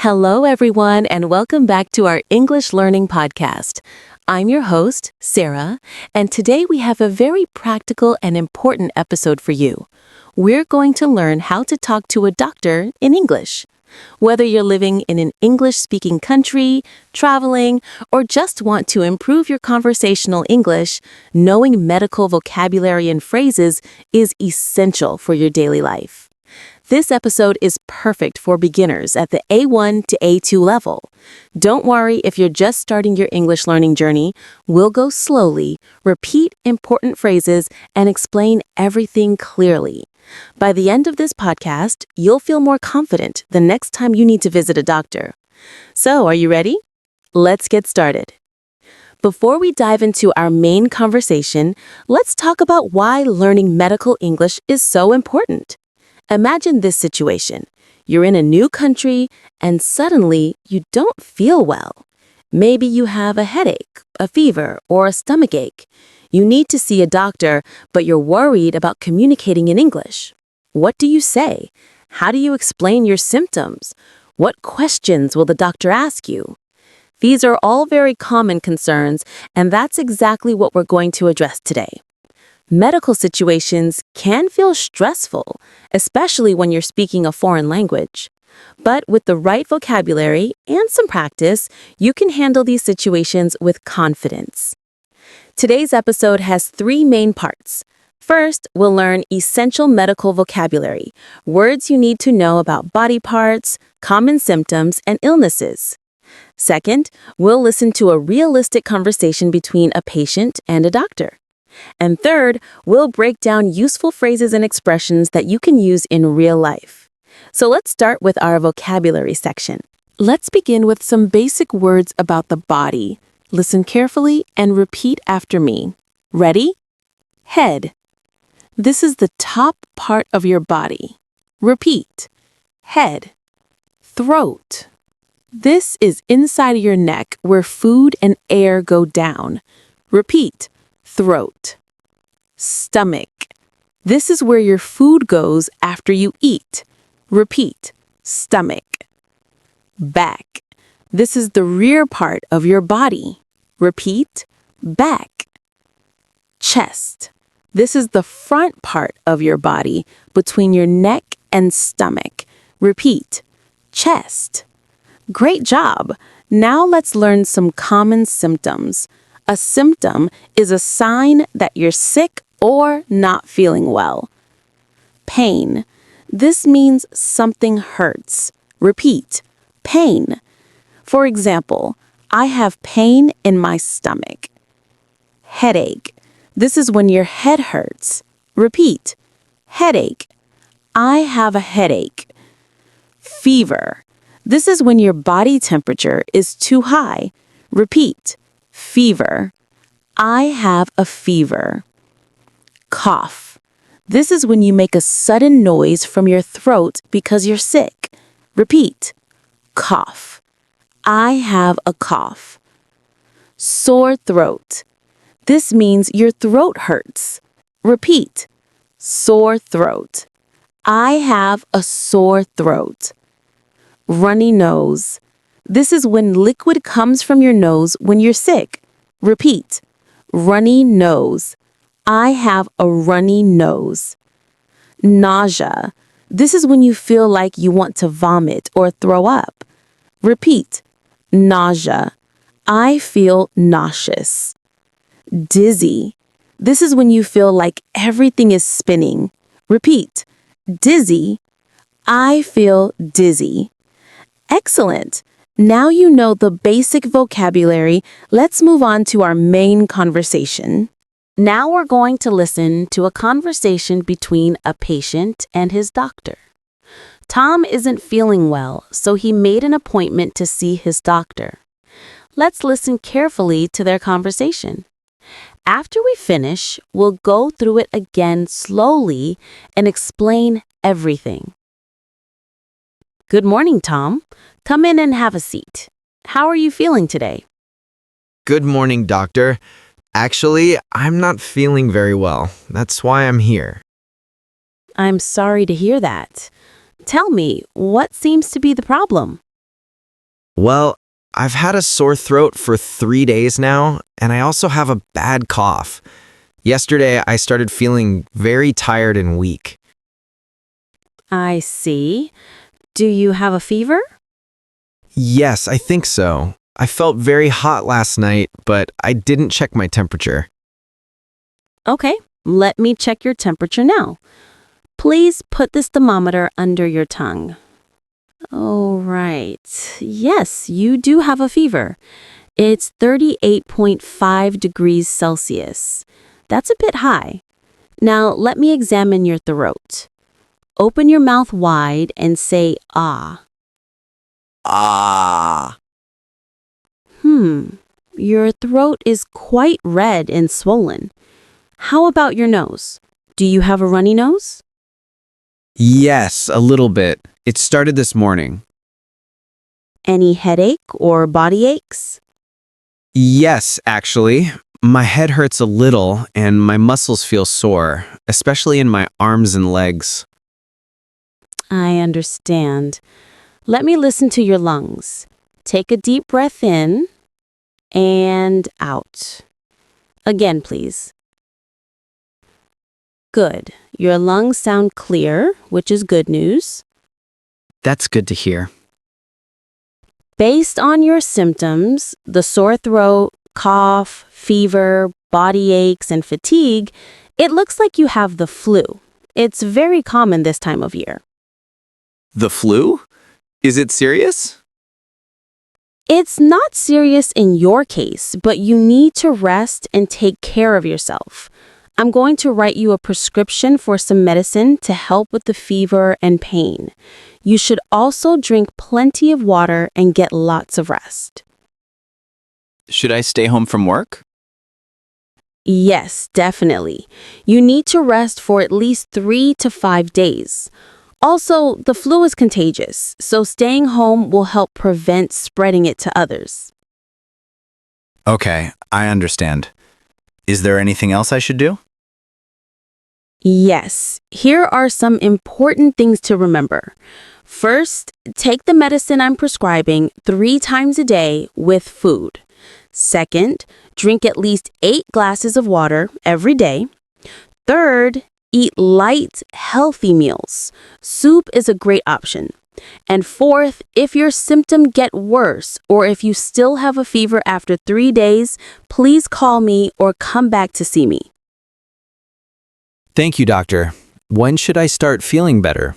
Hello, everyone, and welcome back to our English Learning Podcast. I'm your host, Sarah, and today we have a very practical and important episode for you. We're going to learn how to talk to a doctor in English. Whether you're living in an English-speaking country, traveling, or just want to improve your conversational English, knowing medical vocabulary and phrases is essential for your daily life. This episode is perfect for beginners at the A1 to A2 level. Don't worry if you're just starting your English learning journey. We'll go slowly, repeat important phrases, and explain everything clearly. By the end of this podcast, you'll feel more confident the next time you need to visit a doctor. So, are you ready? Let's get started. Before we dive into our main conversation, let's talk about why learning medical English is so important. Imagine this situation. You're in a new country and suddenly you don't feel well. Maybe you have a headache, a fever, or a stomachache. You need to see a doctor, but you're worried about communicating in English. What do you say? How do you explain your symptoms? What questions will the doctor ask you? These are all very common concerns, and that's exactly what we're going to address today. Medical situations can feel stressful, especially when you're speaking a foreign language. But with the right vocabulary and some practice, you can handle these situations with confidence. Today's episode has 3 main parts. First, we'll learn essential medical vocabulary, words you need to know about body parts, common symptoms, and illnesses. Second, we'll listen to a realistic conversation between a patient and a doctor. And third, we'll break down useful phrases and expressions that you can use in real life. So let's start with our vocabulary section. Let's begin with some basic words about the body. Listen carefully and repeat after me. Ready? Head. This is the top part of your body. Repeat. Head. Throat. This is inside your neck where food and air go down. Repeat. Throat. Stomach. This is where your food goes after you eat. Repeat. Stomach. Back. This is the rear part of your body. Repeat. Back. Chest. This is the front part of your body between your neck and stomach. Repeat. Chest. Great job! Now let's learn some common symptoms. A symptom is a sign that you're sick or not feeling well. Pain. This means something hurts. Repeat. Pain. For example, I have pain in my stomach. Headache. This is when your head hurts. Repeat. Headache. I have a headache. Fever. This is when your body temperature is too high. Repeat. Fever. I have a fever. Cough. This is when you make a sudden noise from your throat because you're sick. Repeat. Cough. I have a cough. Sore throat. This means your throat hurts. Repeat. Sore throat. I have a sore throat. Runny nose. This is when liquid comes from your nose when you're sick. Repeat. Runny nose. I have a runny nose. Nausea. This is when you feel like you want to vomit or throw up. Repeat. Nausea. I feel nauseous. Dizzy. This is when you feel like everything is spinning. Repeat. Dizzy. I feel dizzy. Excellent! Now you know the basic vocabulary. Let's move on to our main conversation. Now we're going to listen to a conversation between a patient and his doctor. Tom isn't feeling well, so he made an appointment to see his doctor. Let's listen carefully to their conversation. After we finish, we'll go through it again slowly and explain everything. Good morning, Tom. Come in and have a seat. How are you feeling today? Good morning, doctor. Actually, I'm not feeling very well. That's why I'm here. I'm sorry to hear that. Tell me, what seems to be the problem? Well, I've had a sore throat for 3 days now, and I also have a bad cough. Yesterday, I started feeling very tired and weak. I see. Do you have a fever? Yes, I think so. I felt very hot last night, but I didn't check my temperature. Okay, let me check your temperature now. Please put this thermometer under your tongue. Oh, right. Yes, you do have a fever. It's 38.5 degrees Celsius. That's a bit high. Now, let me examine your throat. Open your mouth wide and say ah. Ah. Your throat is quite red and swollen. How about your nose? Do you have a runny nose? Yes, a little bit. It started this morning. Any headache or body aches? Yes, actually. My head hurts a little and my muscles feel sore, especially in my arms and legs. I understand. Let me listen to your lungs. Take a deep breath in and out. Again, please. Good. Your lungs sound clear, which is good news. That's good to hear. Based on your symptoms, the sore throat, cough, fever, body aches, and fatigue, it looks like you have the flu. It's very common this time of year. The flu? Is it serious? It's not serious in your case, but you need to rest and take care of yourself. I'm going to write you a prescription for some medicine to help with the fever and pain. You should also drink plenty of water and get lots of rest. Should I stay home from work? Yes, definitely. You need to rest for at least 3 to 5 days. Also, the flu is contagious, so staying home will help prevent spreading it to others. Okay, I understand. Is there anything else I should do? Yes, here are some important things to remember. First, take the medicine I'm prescribing 3 times a day with food. Second, drink at least 8 glasses of water every day. Third, eat light, healthy meals. Soup is a great option. And fourth, if your symptoms get worse or if you still have a fever after 3 days, please call me or come back to see me. Thank you, doctor. When should I start feeling better?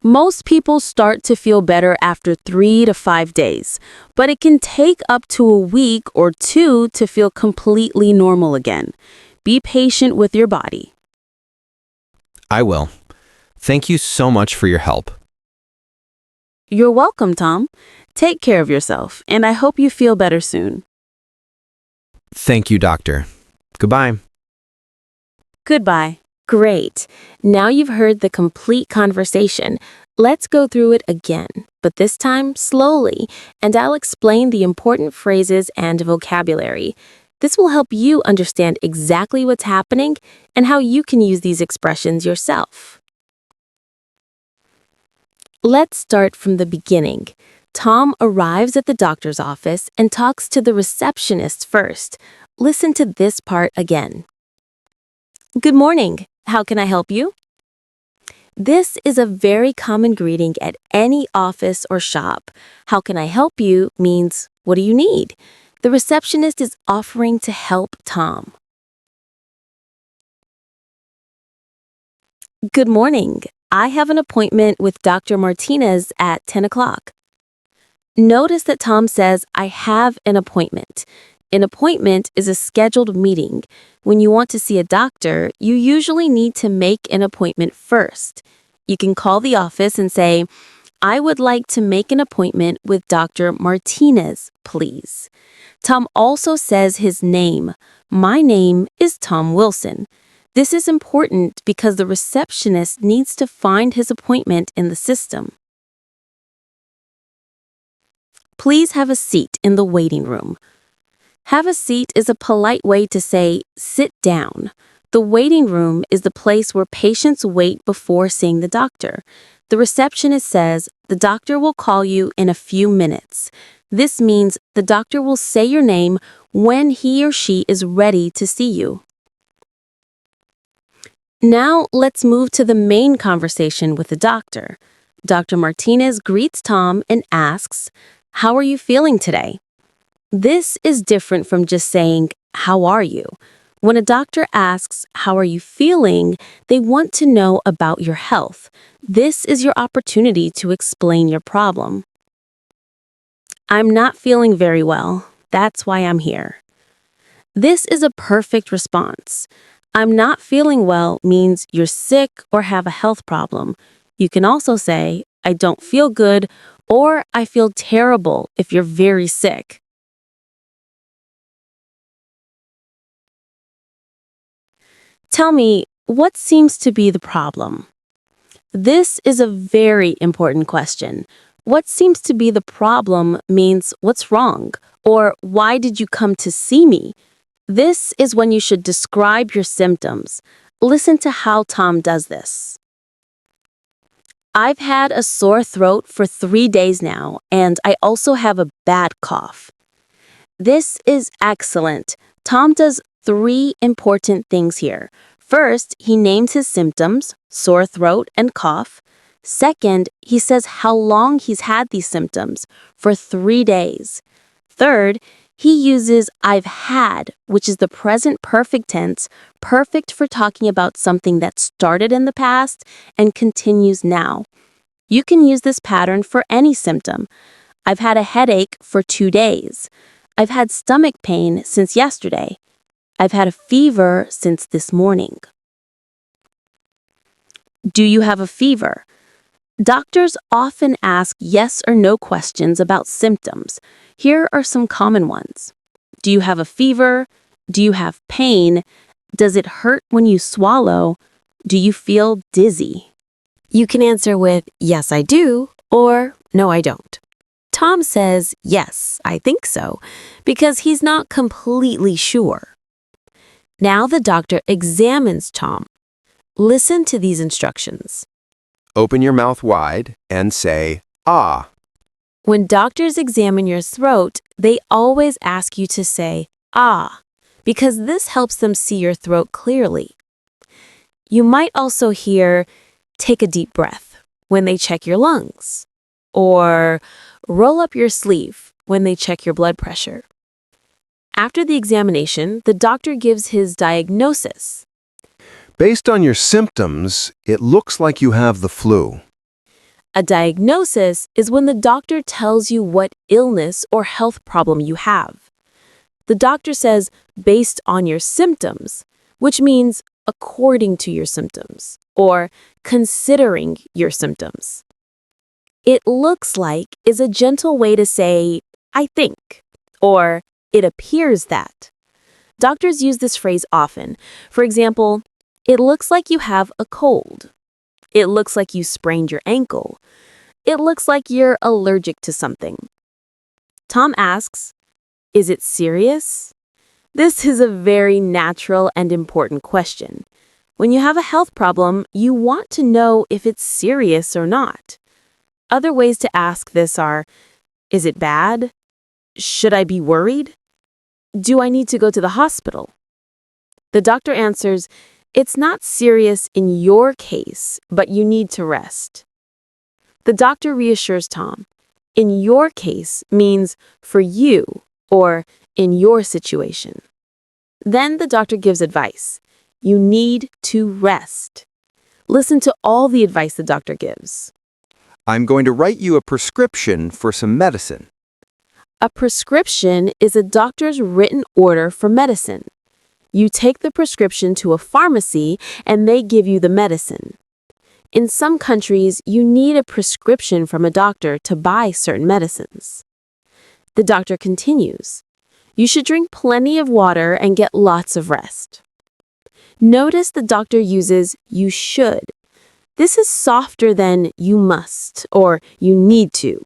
Most people start to feel better after 3 to 5 days, but it can take up to a week or 2 to feel completely normal again. Be patient with your body. I will. Thank you so much for your help. You're welcome, Tom. Take care of yourself, and I hope you feel better soon. Thank you, doctor. Goodbye. Goodbye. Great. Now you've heard the complete conversation. Let's go through it again, but this time slowly, and I'll explain the important phrases and vocabulary. This will help you understand exactly what's happening and how you can use these expressions yourself. Let's start from the beginning. Tom arrives at the doctor's office and talks to the receptionist first. Listen to this part again. Good morning. How can I help you? This is a very common greeting at any office or shop. How can I help you means, what do you need? The receptionist is offering to help Tom. Good morning. I have an appointment with Dr. Martinez at 10 o'clock. Notice that Tom says, I have an appointment. An appointment is a scheduled meeting. When you want to see a doctor, you usually need to make an appointment first. You can call the office and say, I would like to make an appointment with Dr. Martinez, please. Tom also says his name. My name is Tom Wilson. This is important because the receptionist needs to find his appointment in the system. Please have a seat in the waiting room. Have a seat is a polite way to say, sit down. The waiting room is the place where patients wait before seeing the doctor. The receptionist says the doctor will call you in a few minutes. This means the doctor will say your name when he or she is ready to see you. Now let's move to the main conversation with the doctor. Dr. Martinez greets Tom and asks, "How are you feeling today?" This is different from just saying, "How are you?" When a doctor asks, "How are you feeling?" they want to know about your health. This is your opportunity to explain your problem. "I'm not feeling very well. That's why I'm here." This is a perfect response. "I'm not feeling well" means you're sick or have a health problem. You can also say, "I don't feel good," or "I feel terrible" if you're very sick. Tell me, what seems to be the problem? This is a very important question. What seems to be the problem means what's wrong, or why did you come to see me? This is when you should describe your symptoms. Listen to how Tom does this. "I've had a sore throat for 3 days now, and I also have a bad cough." This is excellent. Tom does 3 important things here. First, he names his symptoms, sore throat and cough. Second, he says how long he's had these symptoms, for 3 days. Third, he uses "I've had," which is the present perfect tense, perfect for talking about something that started in the past and continues now. You can use this pattern for any symptom. "I've had a headache for 2 days." "I've had stomach pain since yesterday." "I've had a fever since this morning." Do you have a fever? Doctors often ask yes or no questions about symptoms. Here are some common ones. Do you have a fever? Do you have pain? Does it hurt when you swallow? Do you feel dizzy? You can answer with "Yes, I do," or "No, I don't." Tom says, "Yes, I think so," because he's not completely sure. Now the doctor examines Tom. Listen to these instructions. Open your mouth wide and say, "Ah." When doctors examine your throat, they always ask you to say, "Ah," because this helps them see your throat clearly. You might also hear, "Take a deep breath," when they check your lungs, or "Roll up your sleeve," when they check your blood pressure. After the examination, the doctor gives his diagnosis. Based on your symptoms, it looks like you have the flu. A diagnosis is when the doctor tells you what illness or health problem you have. The doctor says, "based on your symptoms," which means according to your symptoms, or considering your symptoms. "It looks like" is a gentle way to say, "I think," or "it appears that." Doctors use this phrase often. For example, "It looks like you have a cold." "It looks like you sprained your ankle." "It looks like you're allergic to something." Tom asks, "Is it serious?" This is a very natural and important question. When you have a health problem, you want to know if it's serious or not. Other ways to ask this are, "Is it bad?" "Should I be worried?" "Do I need to go to the hospital?" The doctor answers, "It's not serious in your case, but you need to rest." The doctor reassures Tom. "In your case" means for you or in your situation. Then the doctor gives advice. You need to rest. Listen to all the advice the doctor gives. I'm going to write you a prescription for some medicine. A prescription is a doctor's written order for medicine. You take the prescription to a pharmacy and they give you the medicine. In some countries, you need a prescription from a doctor to buy certain medicines. The doctor continues. You should drink plenty of water and get lots of rest. Notice the doctor uses "you should." This is softer than "you must" or "you need to."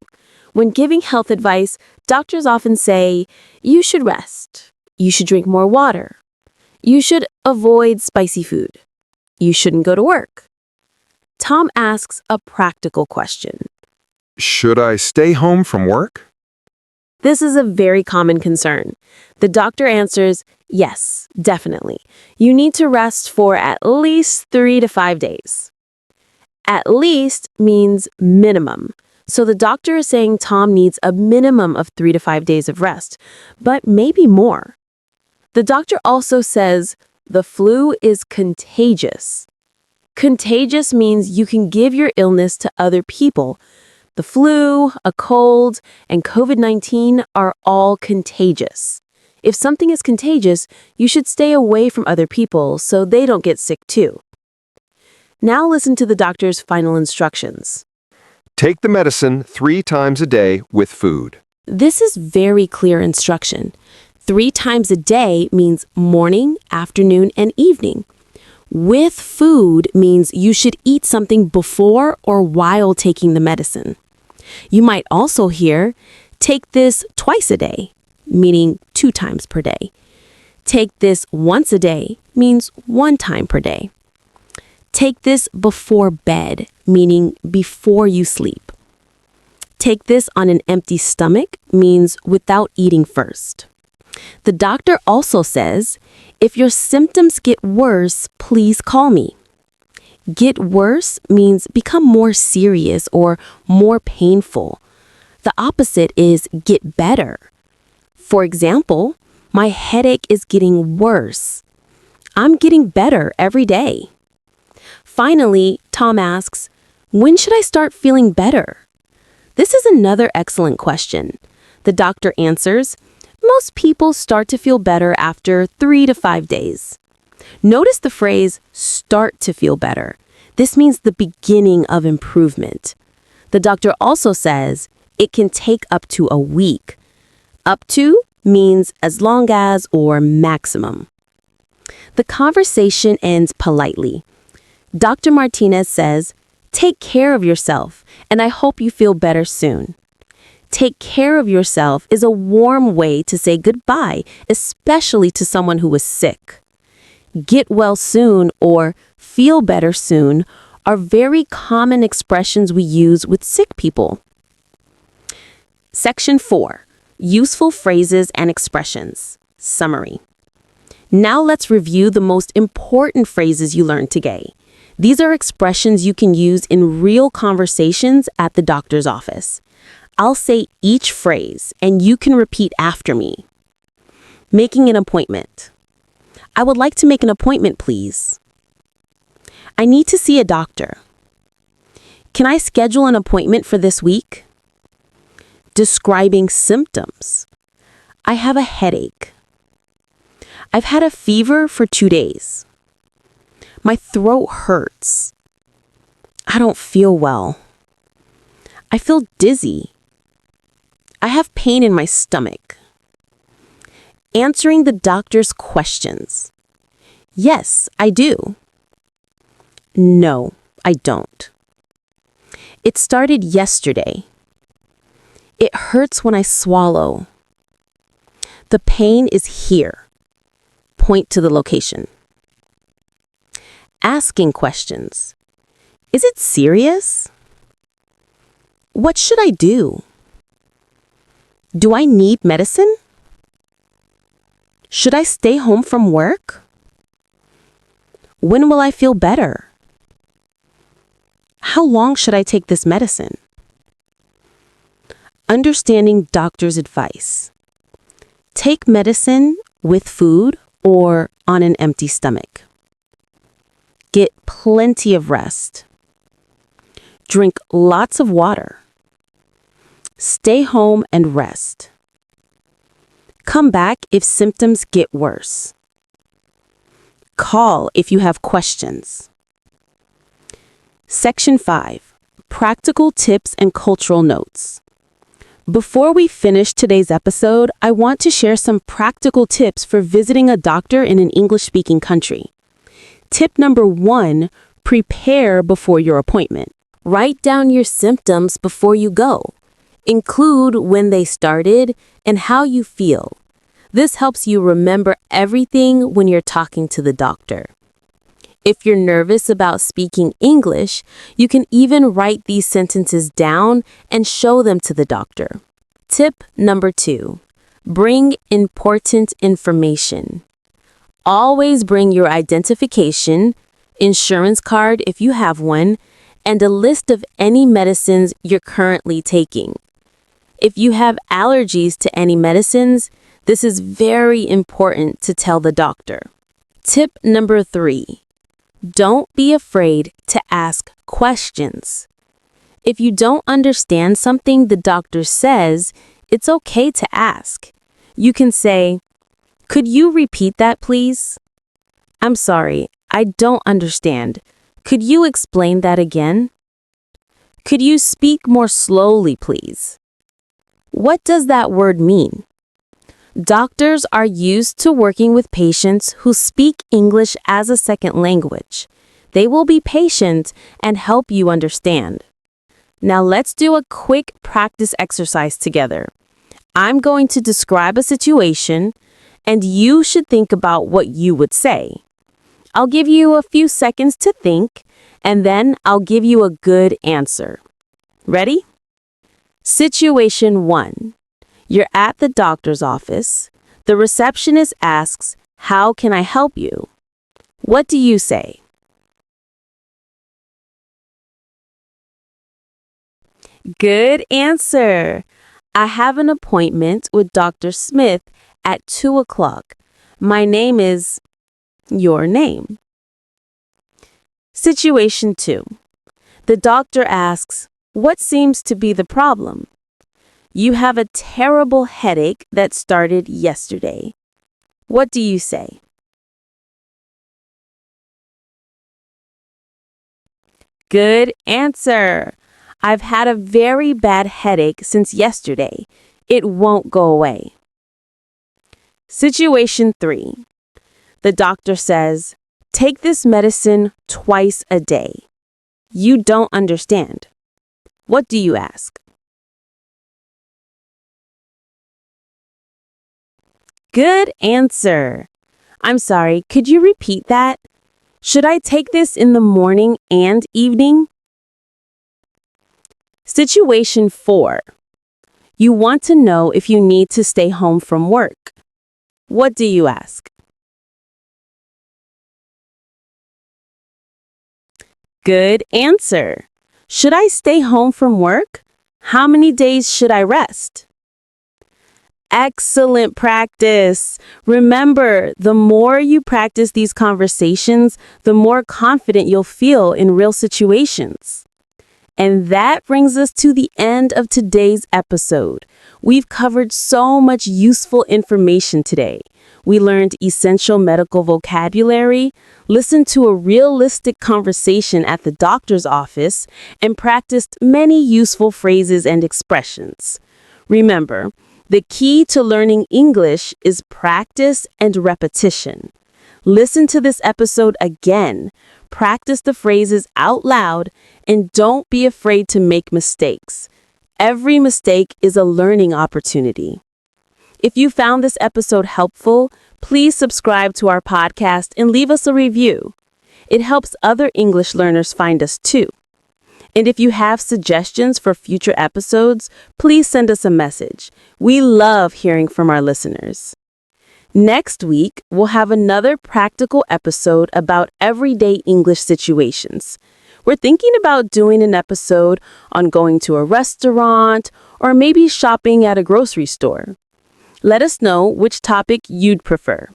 When giving health advice, doctors often say, "You should rest." "You should drink more water." "You should avoid spicy food." "You shouldn't go to work." Tom asks a practical question. Should I stay home from work? This is a very common concern. The doctor answers, yes, definitely. You need to rest for at least 3 to 5 days. At least means minimum. So the doctor is saying Tom needs a minimum of 3 to 5 days of rest, but maybe more. The doctor also says the flu is contagious. Contagious means you can give your illness to other people. The flu, a cold, and COVID-19 are all contagious. If something is contagious, you should stay away from other people so they don't get sick too. Now listen to the doctor's final instructions. Take the medicine 3 times a day with food. This is very clear instruction. 3 times a day means morning, afternoon, and evening. With food means you should eat something before or while taking the medicine. You might also hear, take this twice a day, meaning 2 times per day. Take this once a day means 1 time per day. Take this before bed, meaning before you sleep. Take this on an empty stomach means without eating first. The doctor also says, if your symptoms get worse, please call me. Get worse means become more serious or more painful. The opposite is get better. For example, my headache is getting worse. I'm getting better every day. Finally, Tom asks, when should I start feeling better? This is another excellent question. The doctor answers, most people start to feel better after 3 to 5 days. Notice the phrase, start to feel better. This means the beginning of improvement. The doctor also says it can take up to a week. Up to means as long as or maximum. The conversation ends politely. Dr. Martinez says, take care of yourself, and I hope you feel better soon. Take care of yourself is a warm way to say goodbye, especially to someone who is sick. Get well soon or feel better soon are very common expressions we use with sick people. Section 4. Useful phrases and expressions. Summary. Now let's review the most important phrases you learned today. These are expressions you can use in real conversations at the doctor's office. I'll say each phrase, and you can repeat after me. Making an appointment. I would like to make an appointment, please. I need to see a doctor. Can I schedule an appointment for this week? Describing symptoms. I have a headache. I've had a fever for 2 days. My throat hurts. I don't feel well. I feel dizzy. I have pain in my stomach. Answering the doctor's questions. Yes, I do. No, I don't. It started yesterday. It hurts when I swallow. The pain is here. Point to the location. Asking questions. Is it serious? What should I do? Do I need medicine? Should I stay home from work? When will I feel better? How long should I take this medicine? Understanding doctor's advice. Take medicine with food or on an empty stomach. Get plenty of rest. Drink lots of water. Stay home and rest. Come back if symptoms get worse. Call if you have questions. Section 5. Practical tips and cultural notes. Before we finish today's episode, I want to share some practical tips for visiting a doctor in an English-speaking country. Tip number 1, prepare before your appointment. Write down your symptoms before you go. Include when they started and how you feel. This helps you remember everything when you're talking to the doctor. If you're nervous about speaking English, you can even write these sentences down and show them to the doctor. Tip number 2. Bring important information. Always bring your identification, insurance card if you have one, and a list of any medicines you're currently taking. If you have allergies to any medicines, this is very important to tell the doctor. Tip number 3. Don't be afraid to ask questions. If you don't understand something the doctor says, it's okay to ask. You can say, "Could you repeat that, please?" "I'm sorry, I don't understand. Could you explain that again?" "Could you speak more slowly, please?" What does that word mean? Doctors are used to working with patients who speak English as a second language. They will be patient and help you understand. Now let's do a quick practice exercise together. I'm going to describe a situation, and you should think about what you would say. I'll give you a few seconds to think, and then I'll give you a good answer. Ready? Situation 1. You're at the doctor's office. The receptionist asks, "How can I help you?" What do you say? Good answer. I have an appointment with Dr. Smith at 2 o'clock. My name is your name. Situation 2. The doctor asks, "What seems to be the problem?" You have a terrible headache that started yesterday. What do you say? Good answer. I've had a very bad headache since yesterday. It won't go away. Situation 3. The doctor says, "Take this medicine twice a day." You don't understand. What do you ask? Good answer. I'm sorry, could you repeat that? Should I take this in the morning and evening? Situation 4. You want to know if you need to stay home from work. What do you ask? Good answer. Should I stay home from work? How many days should I rest? Excellent practice. Remember, the more you practice these conversations, the more confident you'll feel in real situations. And that brings us to the end of today's episode. We've covered so much useful information today. We learned essential medical vocabulary, listened to a realistic conversation at the doctor's office, and practiced many useful phrases and expressions. Remember, the key to learning English is practice and repetition. Listen to this episode again, practice the phrases out loud, and don't be afraid to make mistakes. Every mistake is a learning opportunity. If you found this episode helpful, please subscribe to our podcast and leave us a review. It helps other English learners find us too. And if you have suggestions for future episodes, please send us a message. We love hearing from our listeners. Next week, we'll have another practical episode about everyday English situations. We're thinking about doing an episode on going to a restaurant or maybe shopping at a grocery store. Let us know which topic you'd prefer.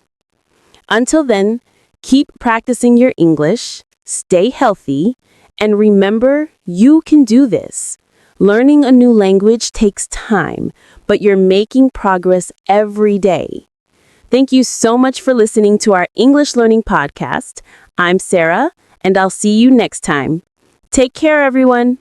Until then, keep practicing your English, stay healthy, and remember, you can do this. Learning a new language takes time, but you're making progress every day. Thank you so much for listening to our English Learning Podcast. I'm Sarah, and I'll see you next time. Take care, everyone.